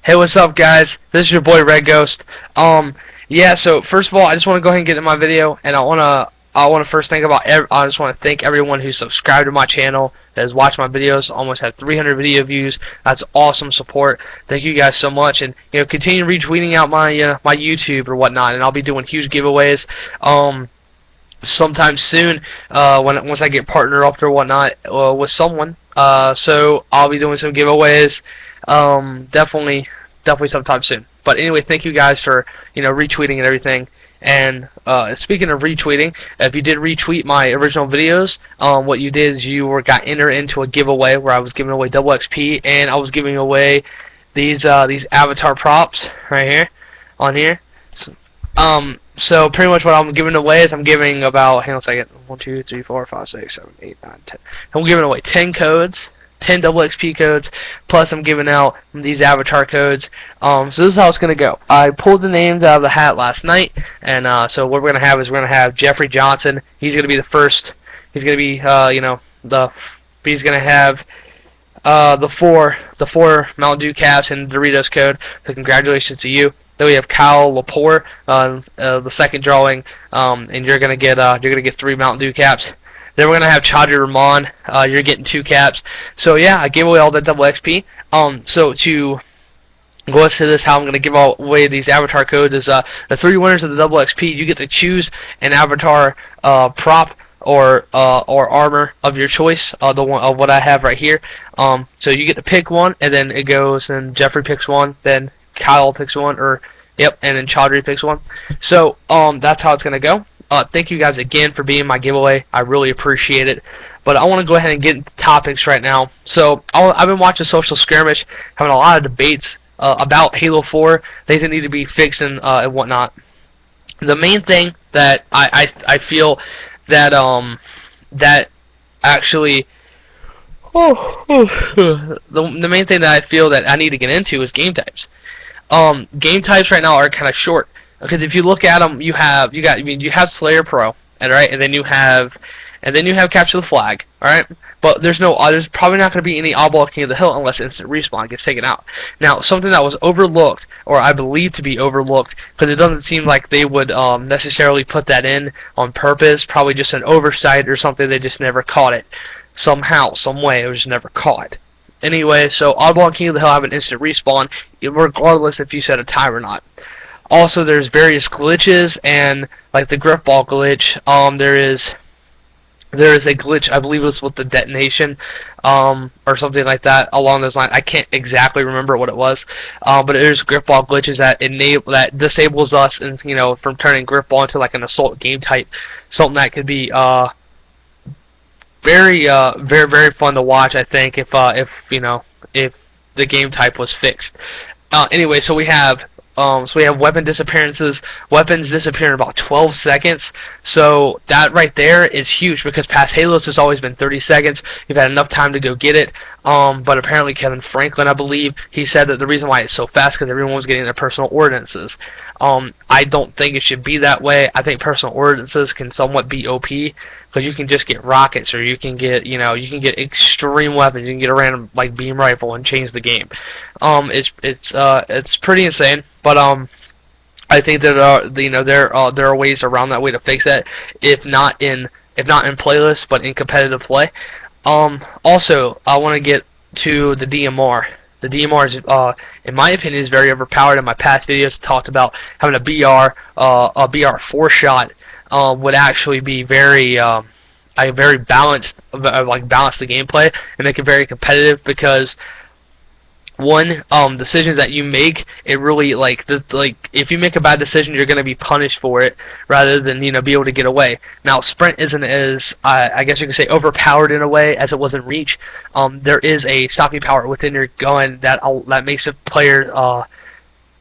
Hey, what's up, guys? This is your boy Red Ghost. Yeah. So first of all, I just want to go ahead and get into my video, and I want to first think about. I just want to thank everyone who subscribed to my channel, that has watched my videos. Almost had 300 video views. That's awesome support. Thank you guys so much, and continue retweeting out my YouTube or whatnot, and I'll be doing huge giveaways. Sometime soon, once I get partnered up or whatnot with someone. So I'll be doing some giveaways. Definitely sometime soon. But anyway, thank you guys for retweeting and everything. And speaking of retweeting, if you did retweet my original videos, what you did is got entered into a giveaway where I was giving away double XP, and I was giving away these avatar props right here on here. So pretty much what I'm giving away is I'm giving about, hang on a second, 1, 2, 3, 4, 5, 6, 7, 8, 9, 10. I'm giving away 10 codes, 10 double XP codes, plus I'm giving out these avatar codes. So this is how it's going to go. I pulled the names out of the hat last night, and so what we're going to have is we're going to have Geoffrey Johnson. He's going to be the first. He's going to be, he's going to have the four Mountain Dew caps and Doritos code. So congratulations to you. Then we have Kyle Lepore, the second drawing, and you're gonna get 3 Mountain Dew caps. Then we're gonna have Choudry Ramon. You're getting 2 caps. So yeah, I gave away all that double XP. So to go into this, how I'm gonna give away these avatar codes is the 3 winners of the double XP. You get to choose an avatar prop or armor of your choice. The one of what I have right here. So you get to pick one, and then it goes, and Geoffrey picks one, then Kyle picks one, and then Choudry picks one. So that's how it's gonna go. Thank you guys again for being my giveaway. I really appreciate it. But I want to go ahead and get into topics right now. So I've been watching Social Skirmish, having a lot of debates about Halo 4, things that need to be fixed and whatnot. The main thing that I feel that that actually the main thing that I feel that I need to get into is game types. Game types right now are kind of short, because if you look at them, you have Slayer Pro, and then you have Capture the Flag, all right. But there's probably not going to be any Oddball King of the Hill unless instant respawn gets taken out. Now, something that was overlooked, or I believe to be overlooked, because it doesn't seem like they would necessarily put that in on purpose, probably just an oversight or something. They just never caught it somehow, some way. It was just never caught. Anyway, so Oddball King of the Hill have an instant respawn, regardless if you set a time or not. Also, there's various glitches, and like the grip ball glitch, there is a glitch, I believe it was with the detonation, or something like that along those lines. I can't exactly remember what it was, but there's grip ball glitches that disables us, and from turning grip ball into like an assault game type, something that could be very very fun to watch, I think, if the game type was fixed. Anyway, so we have weapon disappearances. Weapons disappear in about 12 seconds. So that right there is huge, because past Halos has always been 30 seconds. You've had enough time to go get it. But apparently Kevin Franklin, I believe, he said that the reason why it's so fast is because everyone was getting their personal ordinances. I don't think it should be that way. I think personal ordinances can somewhat be OP, because you can just get rockets, or you can get extreme weapons. You can get a random like beam rifle and change the game. It's pretty insane. But I think that there are ways around that way to fix that, if not in playlists, but in competitive play. Also, I want to get to the DMR. The DMR is, in my opinion, is very overpowered. In my past videos, I talked about having a BR 4-shot would actually be very balanced, balance the gameplay and make it very competitive, because decisions that you make, it really if you make a bad decision, you're going to be punished for it, rather than be able to get away. Now, sprint isn't as I guess you could say overpowered in a way as it was in Reach. There is a stopping power within your gun that makes a player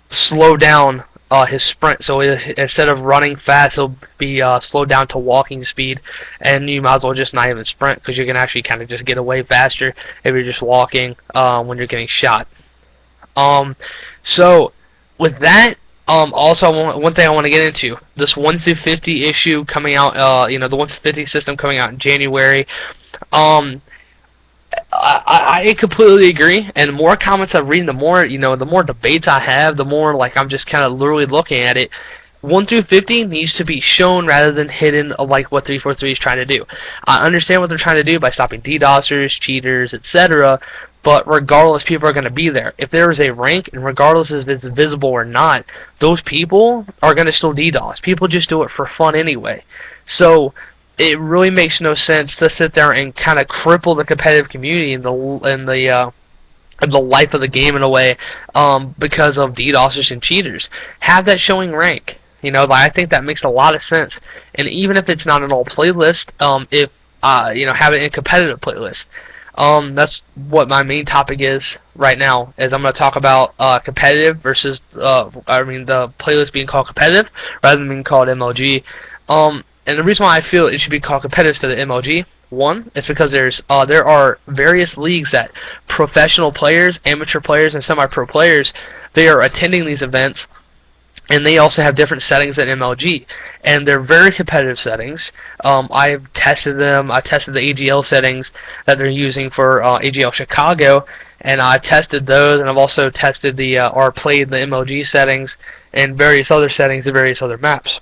slow down his sprint. So instead of running fast, he'll be slowed down to walking speed, and you might as well just not even sprint, because you can actually kind of just get away faster if you're just walking when you're getting shot. So with that, also one thing I want to get into, this 1 through 50 issue coming out, the 1 through 50 system coming out in January. I completely agree. And the more comments I read, the more the more debates I have, the more like I'm just kind of literally looking at it. 1 through 50 needs to be shown rather than hidden, like what 343 is trying to do. I understand what they're trying to do by stopping DDoSers, cheaters, etc. But regardless, people are going to be there. If there is a rank, and regardless if it's visible or not, those people are going to still DDoS. People just do it for fun anyway. So it really makes no sense to sit there and kind of cripple the competitive community and the life of the game in a way, because of DDoSers and cheaters. Have that showing rank. I think that makes a lot of sense. And even if it's not an all playlist, if have it in competitive playlist. That's what my main topic is right now. Is I'm going to talk about competitive versus the playlist being called competitive rather than being called MLG. And the reason why I feel it should be called competitive instead of MLG, one, is because there are various leagues that professional players, amateur players, and semi-pro players, they are attending these events, and they also have different settings than MLG, and they're very competitive settings. I've tested them. I tested the AGL settings that they're using for AGL Chicago, and I tested those, and I've also tested or played the MLG settings and various other settings and various other maps.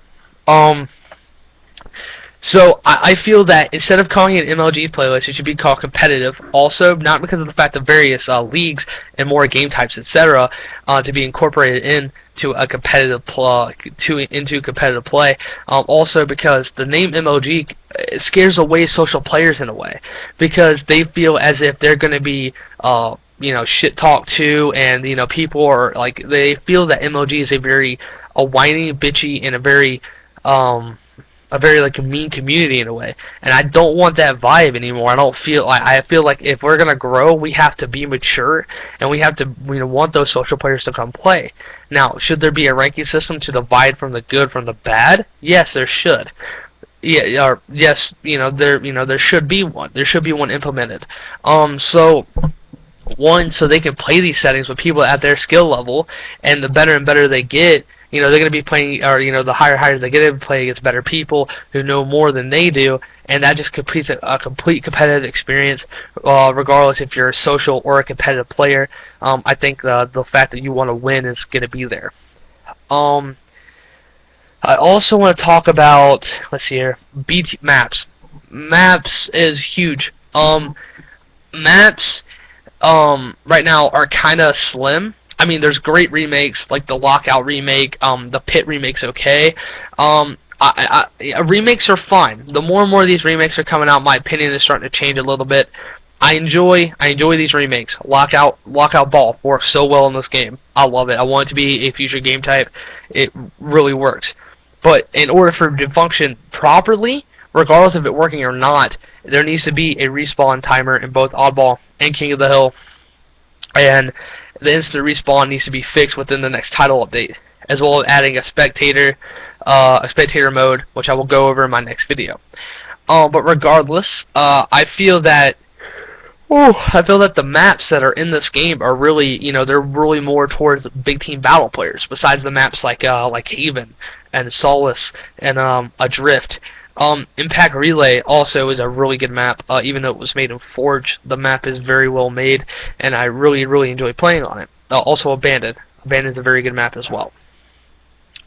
So I feel that instead of calling it MLG playlist, it should be called competitive. Also, not because of the fact of various leagues and more game types, etc., to be incorporated into a competitive competitive play. Also, because the name MLG scares away social players in a way, because they feel as if they're going to be shit talked to, and people are like, they feel that MLG is a whiny, bitchy, and a very like a mean community in a way, and I don't want that vibe anymore. I feel like if we're gonna grow, we have to be mature, and we have to want those social players to come play. Now, should there be a ranking system to divide from the good from the bad? Yes, there should. Yeah, or yes, there should be one. There should be one implemented. So they can play these settings with people at their skill level, and the better and better they get, they're going to be playing, or the higher they get in, play against better people who know more than they do, and that just completes a complete competitive experience, regardless if you're a social or a competitive player. I think the fact that you want to win is going to be there. I also want to talk about, let's see here, maps. Maps is huge. Maps right now are kind of slim. I mean, there's great remakes, like the Lockout remake, the Pit remake's okay. Remakes are fine. The more and more of these remakes are coming out, my opinion is starting to change a little bit. I enjoy these remakes. Lockout Ball works so well in this game. I love it. I want it to be a future game type. It really works. But in order for it to function properly, regardless of it working or not, there needs to be a respawn timer in both Oddball and King of the Hill, and the instant respawn needs to be fixed within the next title update, as well as adding a spectator mode, which I will go over in my next video. But regardless, I feel that the maps that are in this game are really, they're really more towards big team battle players. Besides the maps like Haven and Solace and Adrift. Impact Relay also is a really good map. Even though it was made in Forge, the map is very well made, and I really, really enjoy playing on it. Also Abandoned. Abandoned is a very good map as well.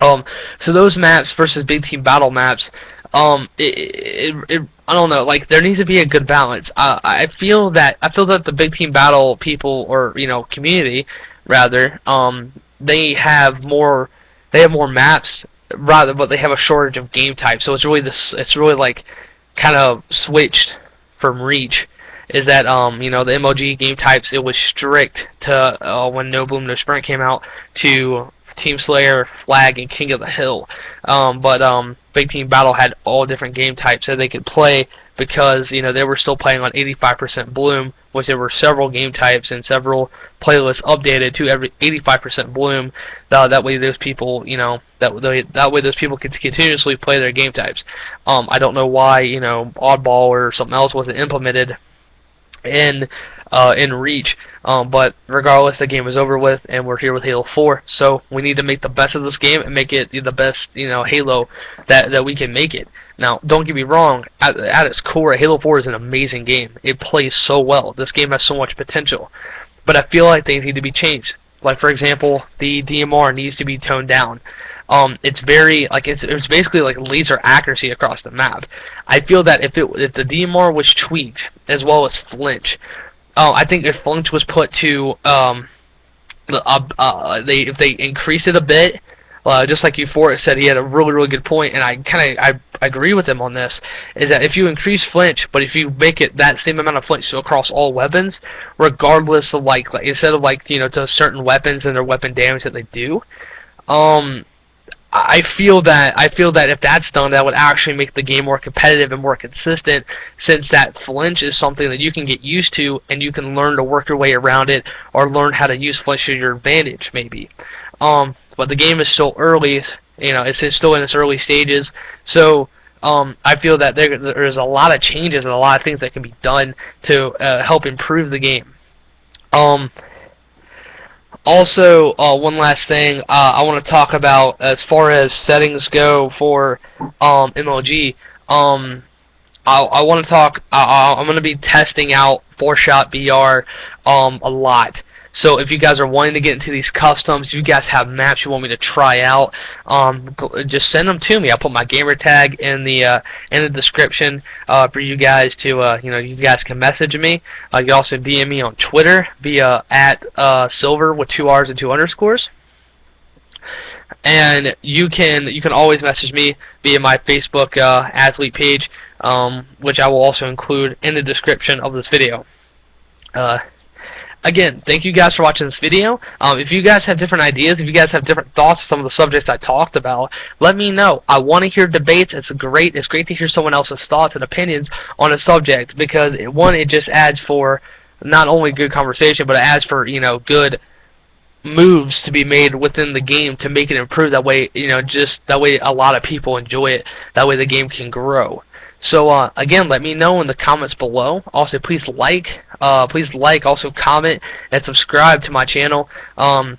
So those maps versus big team battle maps, I don't know. Like, there needs to be a good balance. I feel that the big team battle people, or community rather, they have more maps rather, but they have a shortage of game types. So it's really like kind of switched from Reach. Is that the MLG game types, it was strict to when No Boom No Sprint came out, to Team Slayer, Flag, and King of the Hill. But Big Team Battle had all different game types that they could play, because they were still playing on 85% Bloom, which there were several game types and several playlists updated to every 85% Bloom. That way those people, that way those people could continuously play their game types. I don't know why Oddball or something else wasn't implemented in Reach. But regardless, the game is over with, and we're here with Halo 4. So we need to make the best of this game and make it the best, Halo that we can make it. Now, don't get me wrong. At its core, Halo 4 is an amazing game. It plays so well. This game has so much potential, but I feel like things need to be changed. Like, for example, the DMR needs to be toned down. It's very it's basically like laser accuracy across the map. I feel that if the DMR was tweaked as well as flinch, I think if flinch was put to if they increased it a bit, just like Euphoric said, he had a really good point, and I agree with him on this. Is that if you increase flinch, but if you make it that same amount of flinch so across all weapons, regardless of like instead of to certain weapons and their weapon damage that they do, I feel that if that's done, that would actually make the game more competitive and more consistent, since that flinch is something that you can get used to and you can learn to work your way around it or learn how to use flinch to your advantage, maybe. But the game is still early, it's still in its early stages, so I feel that there's a lot of changes and a lot of things that can be done to help improve the game. Also, one last thing I want to talk about as far as settings go for MLG. I want to talk. I'm going to be testing out 4-shot BR a lot. So if you guys are wanting to get into these customs, if you guys have maps you want me to try out, just send them to me. I'll put my gamer tag in the description for you guys to you guys can message me. You can also DM me on Twitter via @silver with 2 R's and 2 underscores. And you can always message me via my Facebook athlete page, which I will also include in the description of this video. Again, thank you guys for watching this video. If you guys have different ideas, if you guys have different thoughts on some of the subjects I talked about, let me know. I want to hear debates. It's great to hear someone else's thoughts and opinions on a subject, because it just adds for not only good conversation, but it adds for good moves to be made within the game to make it improve. That way, just that way a lot of people enjoy it. That way the game can grow. So again, let me know in the comments below. Also, please like, also comment and subscribe to my channel. Please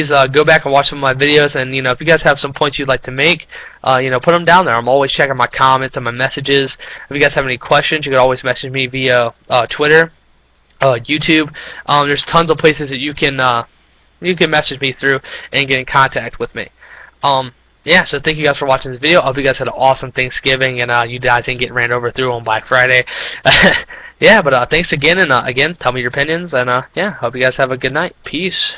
go back and watch some of my videos, and if you guys have some points you'd like to make, put them down there. I'm always checking my comments and my messages. If you guys have any questions, you can always message me via Twitter, YouTube. There's tons of places that you can message me through and get in contact with me. Yeah, so thank you guys for watching this video. I hope you guys had an awesome Thanksgiving, and you guys didn't get ran over through on Black Friday. Yeah, but thanks again, and again, tell me your opinions, and yeah, hope you guys have a good night. Peace.